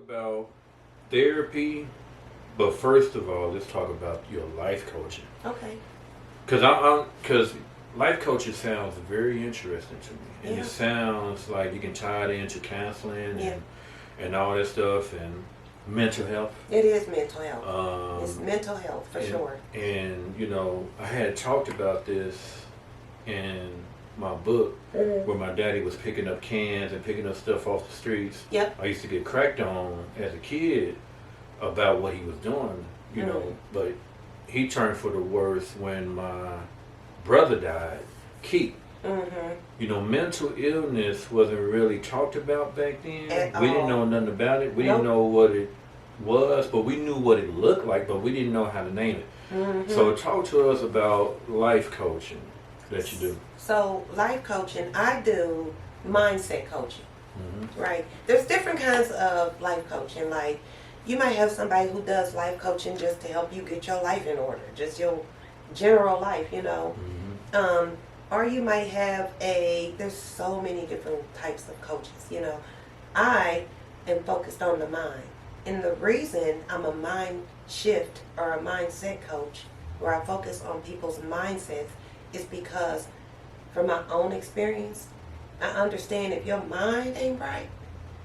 about therapy, but first of all, let's talk about your life coaching. Okay. Because life coaching sounds very interesting to me, and Yeah. it sounds like you can tie it into counseling Yeah. and all that stuff and mental health. It is mental health. It's Um, mental health for and, sure. and I had talked about this in my book where my daddy was picking up cans and picking up stuff off the streets. Yep. I used to get cracked on as a kid about what he was doing, but he turned for the worse when my brother died, Keith. Mental illness wasn't really talked about back then. At We didn't all. know nothing about it. We Nope. didn't know what it was, but we knew what it looked like, but we didn't know how to name it. So talk to us about life coaching that you do. So life coaching, I do mindset coaching. Mm-hmm. Right. There's different kinds of life coaching. Like you might have somebody who does life coaching just to help you get your life in order, just your general life, Mm-hmm. Or you might have there's so many different types of coaches, I am focused on the mind. And the reason I'm a mind shift or a mindset coach where I focus on people's mindsets is because from my own experience, I understand if your mind ain't right,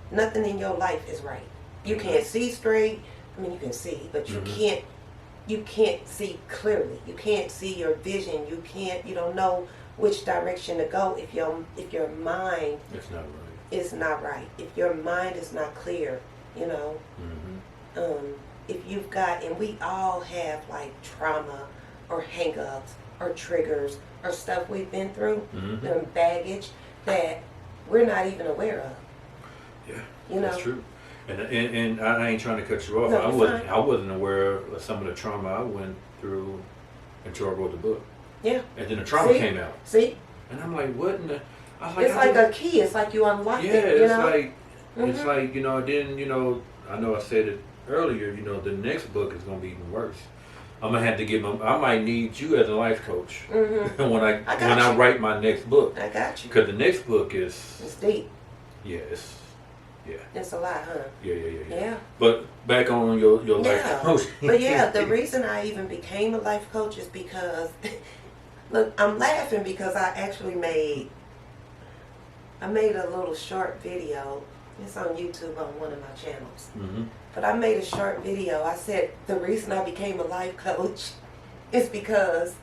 nothing in your life is right. You can't see straight. I mean, you can see, but you can't see clearly. You can't see your vision. You don't know which direction to go if your mind It's not right. is not right. If your mind is not clear, Mm-hmm. if you've got, and we all have like trauma or hang-ups or triggers or stuff we've been through, Mm-hmm. and baggage that we're not even aware of. Yeah, that's true. And I ain't trying to cut you off. No, I wasn't aware of some of the trauma I went through until I wrote the book. Yeah. And then the trauma See? came out. See? And I'm like, what in the... I was like, It's like a key. It's like you unlock yeah, it, it's know? like, it's Mhm. like, then, I know I said it earlier, the next book is going to be even worse. I'm going to have to I might need you as a life coach Mhm. when I got I you. write my next book. I got you. Because the next book is, It's deep. yeah. It's a lot, huh? Yeah. But back on your life Yeah. coach. But yeah, the reason I even became a life coach is because, look, I'm laughing because I actually made a little short video. It's on YouTube on one of my channels. Mm-hmm. But I made a short video. I said the reason I became a life coach is because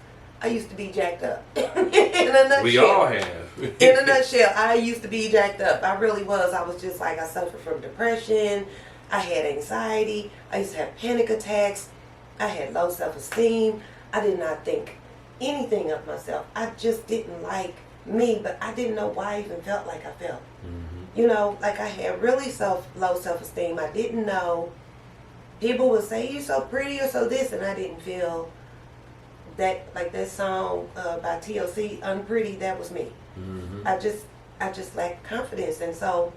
I used to be jacked up. In a nutshell. We all have. In a nutshell, I used to be jacked up. I really was. I was just like, I suffered from depression. I had anxiety. I used to have panic attacks. I had low self-esteem. I did not think anything of myself. I just didn't like me, but I didn't know why I even felt like I felt. Mm-hmm. Like I had really low self-esteem. I didn't know. People would say, you're so pretty or so this, and I didn't feel that, like that song by TLC, Unpretty, that was me. Mm-hmm. I just lacked confidence, and so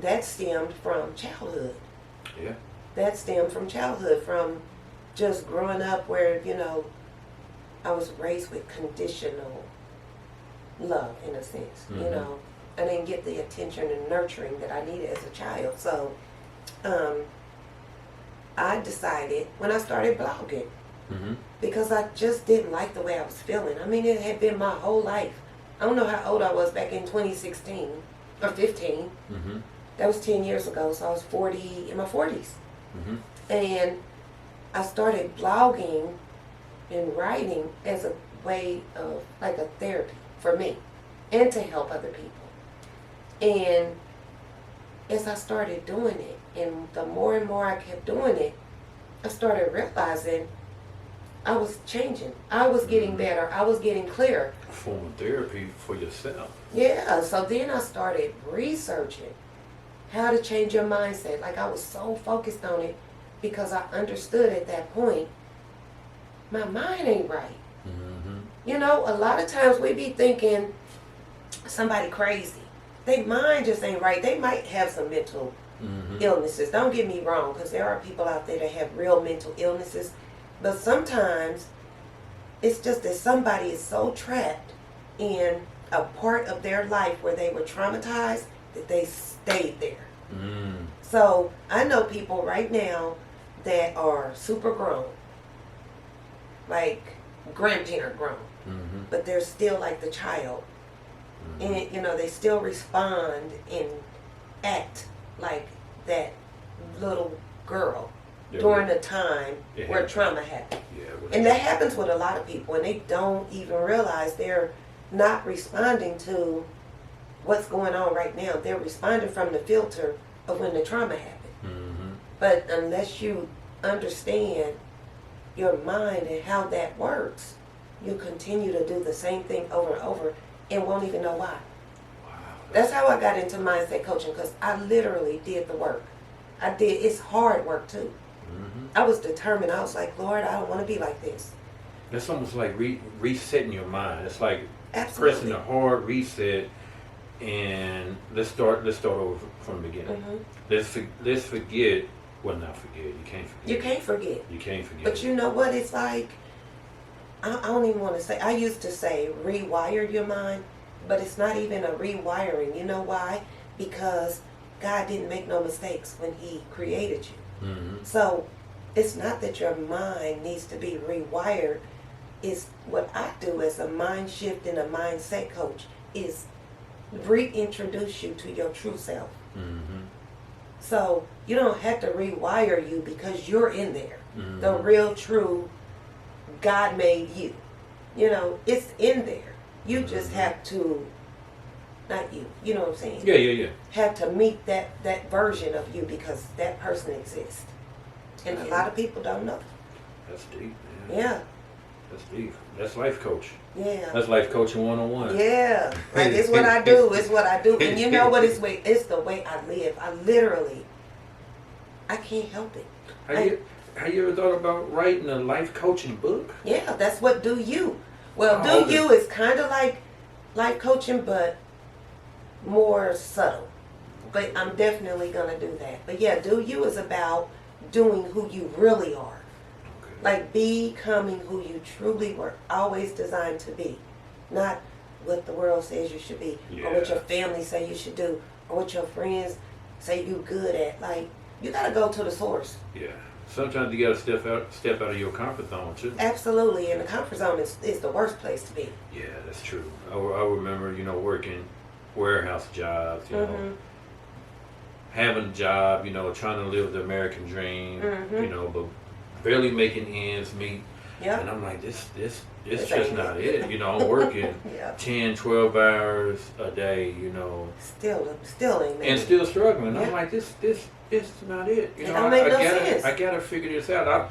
that stemmed from childhood. Yeah. That stemmed from childhood, from just growing up where I was raised with conditional love in a sense. Mhm. I didn't get the attention and nurturing that I needed as a child. So I decided when I started blogging, Mm-hmm. because I just didn't like the way I was feeling. I mean, it had been my whole life. I don't know how old I was back in 2016 or 15. Mm-hmm. That was 10 years ago, so I was in my 40s. Mm-hmm. And I started blogging and writing as a way of, like a therapy for me and to help other people. And as I started doing it, and the more and more I kept doing it, I started realizing I was changing. I was getting better. I was getting clearer. A form of therapy for yourself. Yeah, so then I started researching how to change your mindset. Like I was so focused on it because I understood at that point, my mind ain't right. Mm-hmm. A lot of times we be thinking somebody crazy. Their mind just ain't right. They might have some mental illnesses. Don't get me wrong, because there are people out there that have real mental illnesses. But sometimes it's just that somebody is so trapped in a part of their life where they were traumatized that they stayed there. So I know people right now that are super grown, like grandparent grown, but they're still like the child. And you know, they still respond and act like that little girl during a time where trauma happened. And that happens with a lot of people, and they don't even realize they're not responding to what's going on right now. They're responding from the filter of when the trauma happened. But unless you understand your mind and how that works, you continue to do the same thing over and over and won't even know why. Wow. That's how I got into mindset coaching, because I literally did the work. I did. It's hard work too. I was determined. I was like, Lord, I don't want to be like this. That's almost like resetting your mind. It's like Absolutely. pressing a hard reset, and let's start over from the beginning. Let's forget. Well, not forget. You can't forget. You can't forget. You can't forget. But you know what? It's like, I don't even want to say, I used to say rewire your mind, but it's not even a rewiring. You know why? Because God didn't make no mistakes when He created you. So it's not that your mind needs to be rewired. It's what I do as a mind shift and a mindset coach is reintroduce you to your true self. So you don't have to rewire you, because you're in there. The real, true God made you. You know, it's in there. You just have to, not you, you know what I'm saying? Yeah. Have to meet that version of you, because that person exists. And a lot of people don't know. That's deep, man. Yeah. That's deep. That's life coaching. Yeah. That's life coaching 101. Yeah. Like, it's what I do. It's what I do. And you know what? It's the way I live. I literally, I can't help it. Have you ever thought about writing a life coaching book? Yeah, that's what Do You. Well, Oh, Do You is kind of like life coaching, but more subtle. But I'm definitely going to do that. But yeah, Do You is about doing who you really are. Okay. Like becoming who you truly were always designed to be. Not what the world says you should be, or what your family say you should do, or what your friends say you good at. Like, you got to go to the source. Yeah. Sometimes you got to step out of your comfort zone too. Absolutely, and the comfort zone is the worst place to be. Yeah, that's true. I remember, working warehouse jobs, having a job, trying to live the American dream, but barely making ends meet. Yeah. And I'm like, this just not it. I'm working Yeah. 10, 12 hours a day, Still ain't and still struggling. I'm like, this not it. It don't make no sense. I gotta figure this out.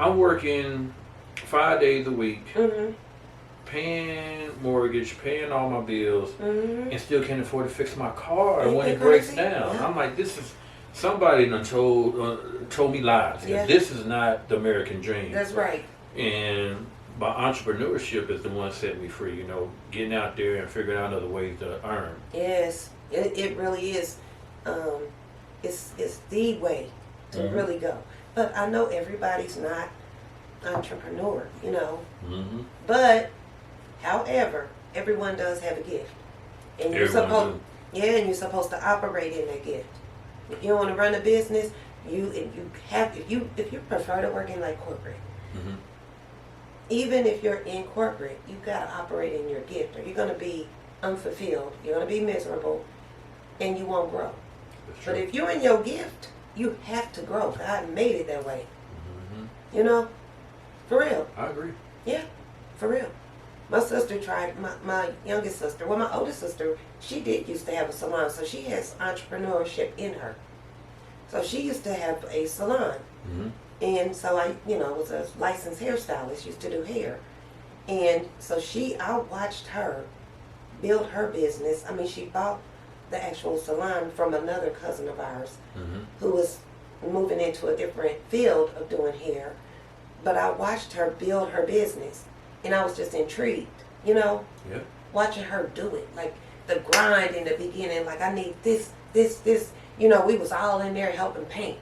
I'm working 5 days a week, paying mortgage, paying all my bills, and still can't afford to fix my car when it breaks down. Yeah. I'm like, this is somebody done told me lies. Yeah. This is not the American dream. That's right. And my entrepreneurship is the one setting me free. Getting out there and figuring out other ways to earn. Yes, it really is. It's the way to really go. But I know everybody's not entrepreneur, But, however, everyone does have a gift, and you're supposed to operate in that gift. If you want to run a business, if you prefer to work in like corporate, even if you're in corporate, you gotta operate in your gift, or you're gonna be unfulfilled. You're gonna be miserable, and you won't grow. But if you're in your gift, you have to grow. God made it that way. For real. I agree. Yeah, for real. My sister tried, my youngest sister, my oldest sister, she did used to have a salon, so she has entrepreneurship in her. So she used to have a salon. And so I was a licensed hairstylist, used to do hair. And so I watched her build her business. I mean, she bought the actual salon from another cousin of ours who was moving into a different field of doing hair. But I watched her build her business, and I was just intrigued, watching her do it. Like the grind in the beginning, like I need this. We was all in there helping paint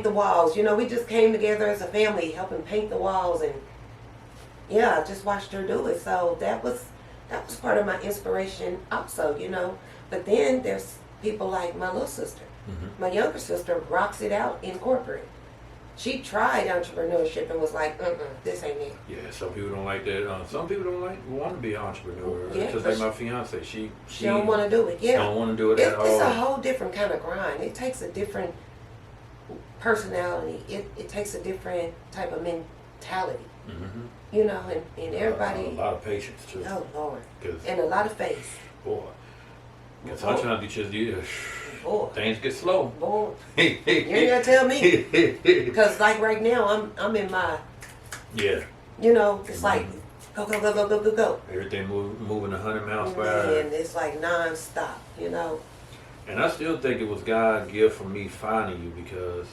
the walls. We just came together as a family helping paint the walls, and I just watched her do it. So that was part of my inspiration also, But then there's people like my little sister. Mm-hmm. My younger sister rocks it out in corporate. She tried entrepreneurship and was like, this ain't it. Yeah, some people don't like that. Some people don't want to be an entrepreneur. Yeah, Just like my fiance, she don't want to do it. Yeah, don't want to do it at all. It's a whole different kind of grind. It takes a different personality. It takes a different type of mentality. Mm-hmm. You know, and everybody. A lot of patience too. Oh Lord, and a lot of faith. Boy, because sometimes Boy, things get slow. Boy, you ain't gotta tell me. Because like right now, I'm in my. Yeah. You know, it's like go. Everything moving 100 miles per hour. And it's like non-stop, you know. And I still think it was God's gift for me finding you because.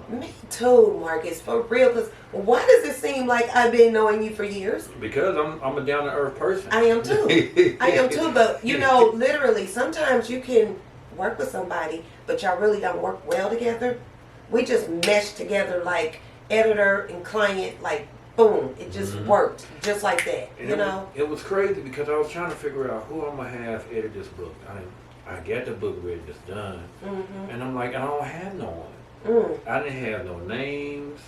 Me too, Marcus, for real. Because why does it seem like I've been knowing you for years? Because I'm a down to earth person. I am too. I am too. But you know, literally, sometimes you can work with somebody, but y'all really don't work well together. We just mesh together like editor and client, like boom, it just worked just like that. And you know, it was crazy because I was trying to figure out who I'm gonna have edit this book. I got the book ready, it's done, and I'm like, I don't have no one. I didn't have no names.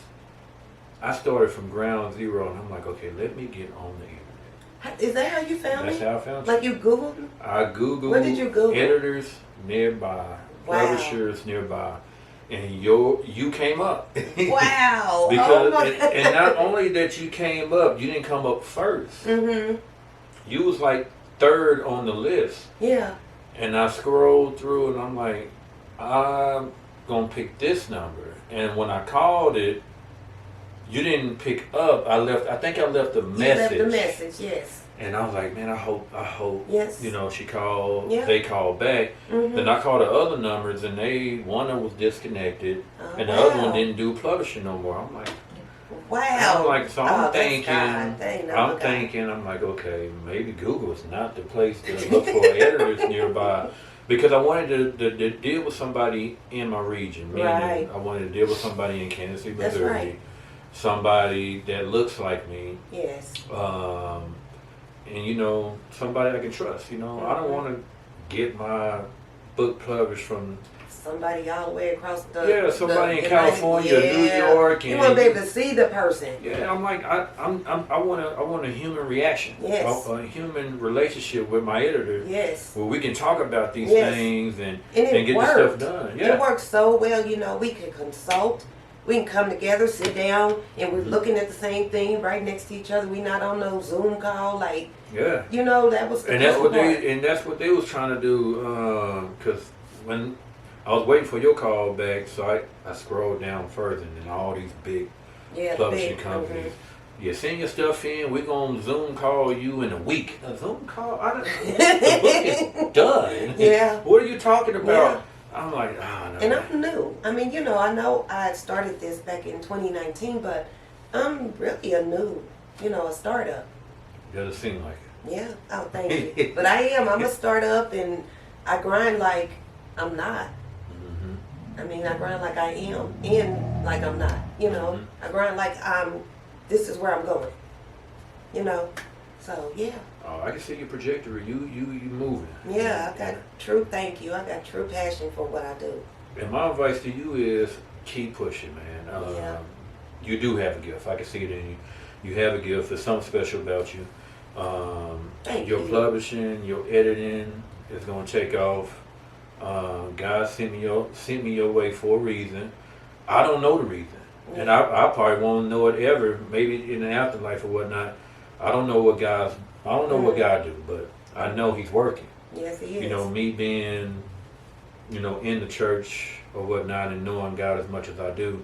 I started from ground zero, and I'm like, okay, let me get on the internet. Is that how you found me? That's how I found you. Like you Googled? I Googled. What did you Google? Editors nearby, publishers nearby, and you came up. Wow! Because and not only that you came up, you didn't come up first. You was like third on the list. Yeah. And I scrolled through, and I'm like, I'm gonna pick this number. And when I called it, you didn't pick up. I think I left a message. You left the message, yes. And I was like, man, I hope. Yes. You know, she called. Yeah. They called back. Then I called the other numbers, and one of them was disconnected, and the other one didn't do publishing no more. I'm like, wow. I'm like, so I'm thinking, God. I'm like, okay, maybe Google is not the place to look for editors nearby. Because I wanted to deal with somebody in my region. Right. I wanted to deal with somebody in Kansas City, Missouri. That's right. Somebody that looks like me. Yes. And, you know, somebody I can trust. You know, I don't want to get my book published from somebody all the way across the somebody in California, New York, and you want to be able to see the person. Yeah, I'm like I want a human reaction. Yes. A human relationship with my editor. Yes. Where we can talk about these things and get worked. the stuff done. Yeah. It works so well. You know, we can consult. We can come together, sit down, and we're looking at the same thing right next to each other. We're not on no Zoom call, like. Yeah. You know, that was the that's what they was trying to do. Because when I was waiting for your call back, so I scrolled down further, and then all these big publishing companies. You send your stuff in, we're going to Zoom call you in a week. A Zoom call? The book is done. Yeah. What are you talking about? Yeah. I'm like, no. And I'm new. I mean, you know, I know I started this back in 2019, but I'm really a new, a startup. Doesn't seem like it. Yeah. Oh, thank you. But I am. I'm a startup, and I grind like I'm not. I mean, I grind like I am and like I'm not, I grind like this is where I'm going, so yeah. Oh, I can see your trajectory. You moving. Yeah, I got true passion for what I do. And my advice to you is keep pushing, man. You do have a gift. I can see it in you. You have a gift. There's something special about you. Your publishing, your editing is going to take off. God sent me your way for a reason. I don't know the reason, and I probably won't know it ever. Maybe in the afterlife or whatnot. I don't know what God do, but I know He's working. Yes, He is. Me being, in the church or whatnot, and knowing God as much as I do,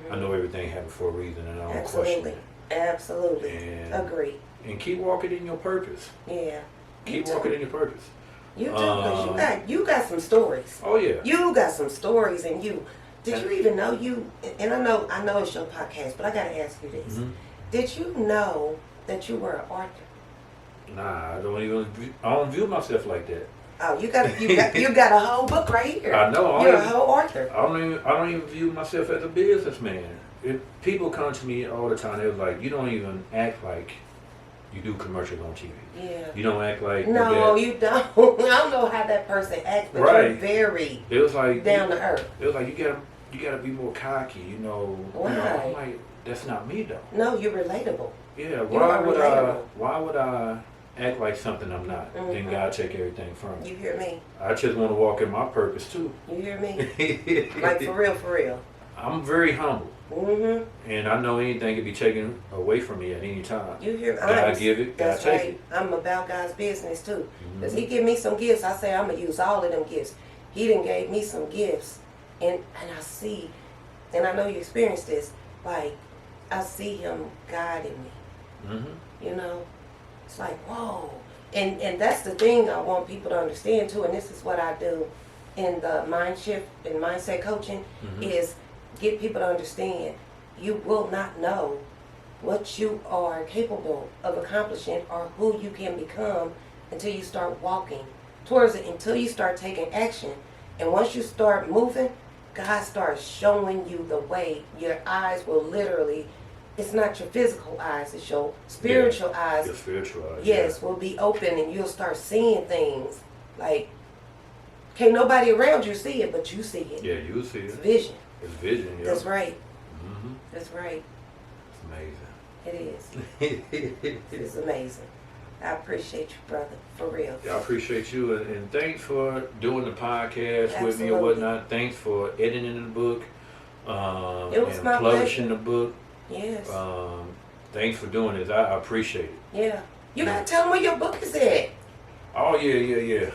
I know everything happened for a reason, and I don't question it. Absolutely, agree. And keep walking in your purpose. Yeah. Keep walking in your purpose. You do, because you got some stories. Oh yeah. You got some stories, and did you even know you? And I know it's your podcast, but I gotta ask you this: did you know that you were an author? Nah, I don't view myself like that. Oh, you got a whole book right here. I know. You're a whole author. I don't even view myself as a businessman. People come to me all the time. They're like, you don't even act like you do commercials on TV. Yeah. You don't act like no, you don't. I don't know how that person acts, but right. you're very it was like down to earth. It was like you gotta be more cocky, you know. Why? You know, I'm like, that's not me though. No, you're relatable. Yeah, why would I act like something I'm not? Then God take everything from me. You hear me? I just want to walk in my purpose too. You hear me? Like for real, for real. I'm very humble. Mm-hmm. And I know anything can be taken away from me at any time. You hear me? God give it, God that's take right. it. I'm about God's business too. Because He give me some gifts, I say I'm going to use all of them gifts. He done gave me some gifts. And I see, and I know you experienced this, like, I see Him guiding me. Mm-hmm. You know? It's like, whoa. And that's the thing I want people to understand too, and this is what I do in the mind shift and mindset coaching, is get people to understand you will not know what you are capable of accomplishing or who you can become until you start walking towards it, until you start taking action. And once you start moving, God starts showing you the way. Your eyes will literally, it's not your physical eyes, it's your spiritual eyes. Your spiritual eyes. Yes, will be open and you'll start seeing things. Like, can't nobody around you see it, but you see it. Yeah, you see It's it. vision. It's vision, yeah. That's right. Mm-hmm. That's right. It's It is. It's amazing. I appreciate you, brother, for real. I appreciate you, and thanks for doing the podcast with me or Absolutely. whatnot. Thanks for editing the book, It was and my publishing pleasure. the book. Yes. Thanks for doing this. I appreciate it. Yeah. You gotta tell them where your book is at. Oh yeah.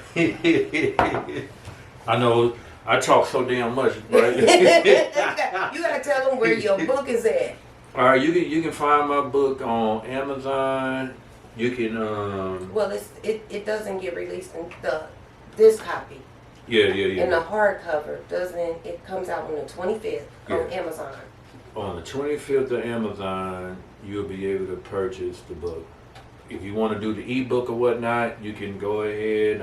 I know. I talk so damn much, right? you gotta tell them where your book is at. All right, you can find my book on Amazon. You can Well, it doesn't get released in this copy. yeah. And the hardcover doesn't. It comes out on the 25th on Amazon. On the 25th of Amazon, you'll be able to purchase the book. If you want to do the ebook or whatnot, you can go ahead.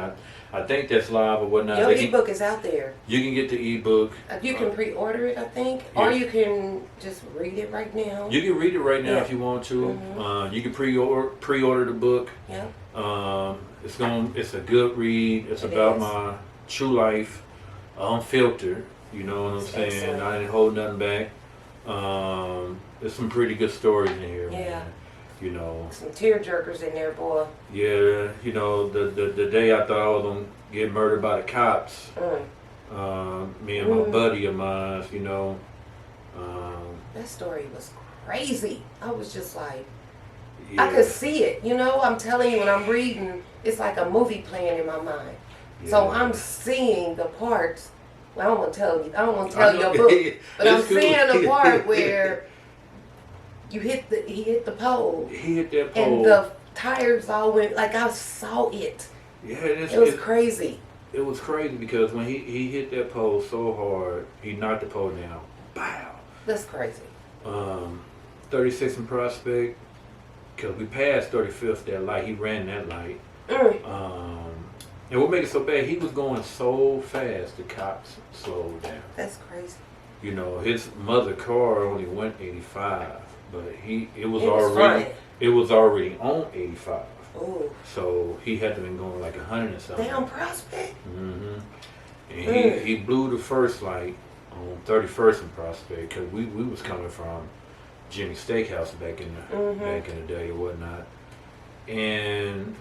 I think that's live or whatnot. Your ebook is out there. You can get the ebook. You can pre-order it, I think, Yeah. or you can just read it right now. You can read it right now Yeah. if you want to. Mhm. You can pre-order the book. Yeah. It's a good read. It's It about is. my true life, unfiltered. You know what I'm It's saying? excellent. I didn't hold nothing back. There's some pretty good stories in here. Yeah. Man. You know. Some tear jerkers in there, boy. Yeah. You know, the day I thought I was gonna get murdered by the cops. Me and my buddy of mine. You know. That story was crazy. I was just like, Yeah. I could see it. You know, I'm telling you, when I'm reading, it's like a movie playing in my mind. So Yeah. I'm seeing the parts. Well, I don't want to tell you. I don't want to I tell know. your book, but I'm It's cool. seeing the part where he hit the pole, He hit that pole. and the tires all went. Like I saw it. Yeah, It was crazy. It was crazy because when he hit that pole so hard, he knocked the pole down. Bow. That's crazy. 36 in Prospect, because we passed 35th that light. He ran that light. And what made it so bad, he was going so fast, the cops slowed down. That's crazy. You know, his mother car only went 85, but it was fine. already on 85. Ooh. So he had to been going like 100 and something. Damn Prospect. Mm-hmm. And he blew the first light on 31st and Prospect, because we was coming from Jimmy's Steakhouse back in the day or whatnot. And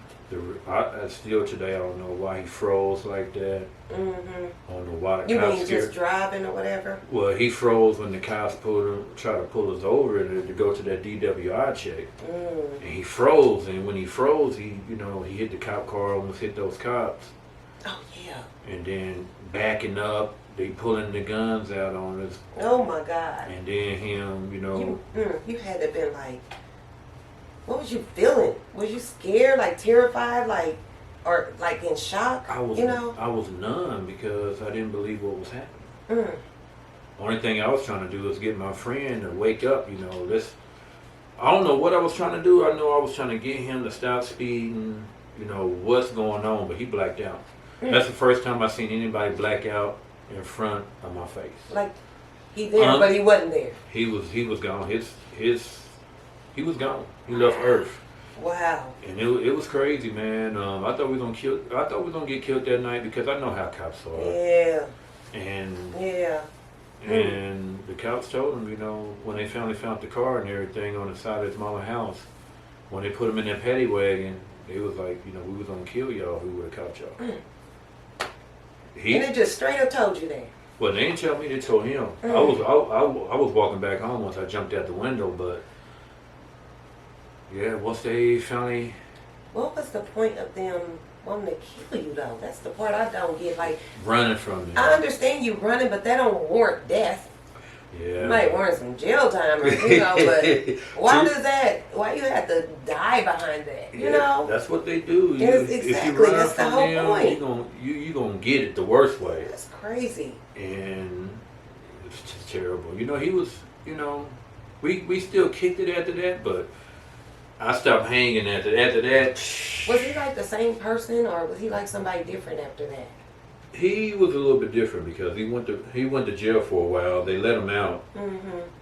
I still today I don't know why he froze like that. I don't know why the You cops mean just driving or whatever? Well, he froze when the cops tried to pull us over to go to that DWI check. And he froze, and when he froze, he hit the cop car, almost hit those cops. Oh yeah. And then backing up, they pulling the guns out on us. Oh my God. And then him, You had to been like, what was you feeling? Was you scared, like terrified, or like in shock? I was numb because I didn't believe what was happening. Only thing I was trying to do was get my friend to wake up. I don't know what I was trying to do. I know I was trying to get him to stop speeding. What's going on, but he blacked out. That's the first time I seen anybody black out in front of my face. Like he there, but he wasn't there. He was gone. He was gone. He left Earth. Wow. And it was crazy, man. I thought we were gonna get killed that night because I know how cops are. Yeah. And Yeah. and the cops told him, you know, when they finally found the car and everything on the side of his mama's house, when they put him in that paddy wagon, they was like, you know, we was gonna kill y'all. Who would have caught y'all? And they just straight up told you that. Well, they didn't tell me. They told him. I was walking back home once I jumped out the window, but yeah, once they finally. What was the point of them wanting to kill you though? That's the part I don't get. Like Running from them. I understand you running, but that don't warrant death. Yeah. You might warrant some jail time, or you know. But why does that? Why you have to die behind that? You know. That's what they do. Yes, If exactly. you run That's the from whole them, point. you gonna get it the worst way. That's crazy. And it's just terrible. You know, he was. You know, we still kicked it after that, but I stopped hanging after that. Was he like the same person, or was he like somebody different after that? He was a little bit different because he went to jail for a while. They let him out,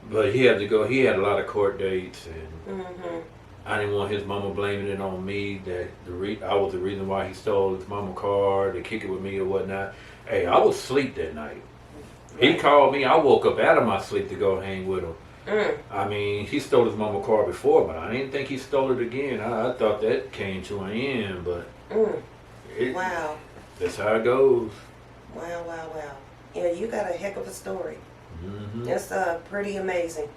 but he had to go. He had a lot of court dates, and I didn't want his mama blaming it on me that I was the reason why he stole his mama car to kick it with me or whatnot. Hey, I was asleep that night. He called me. I woke up out of my sleep to go hang with him. I mean, he stole his mama car before, but I didn't think he stole it again. I thought that came to an end, but Wow. That's how it goes. Wow. Yeah, you got a heck of a story. That's pretty amazing.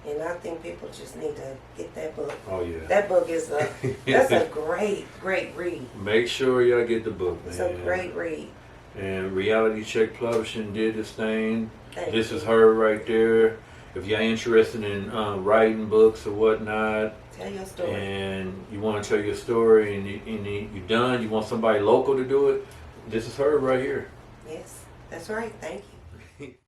And I think people just need to get that book. Oh yeah. That book is that's a great read. Make sure y'all get the book, man. It's a great read. And Reality Check Publishing did this thing. This is is her right there. If you're interested in writing books or whatnot, tell your story. and you want to tell your story, and you're done, you want somebody local to do it, this is her right here. Yes, that's right. Thank you.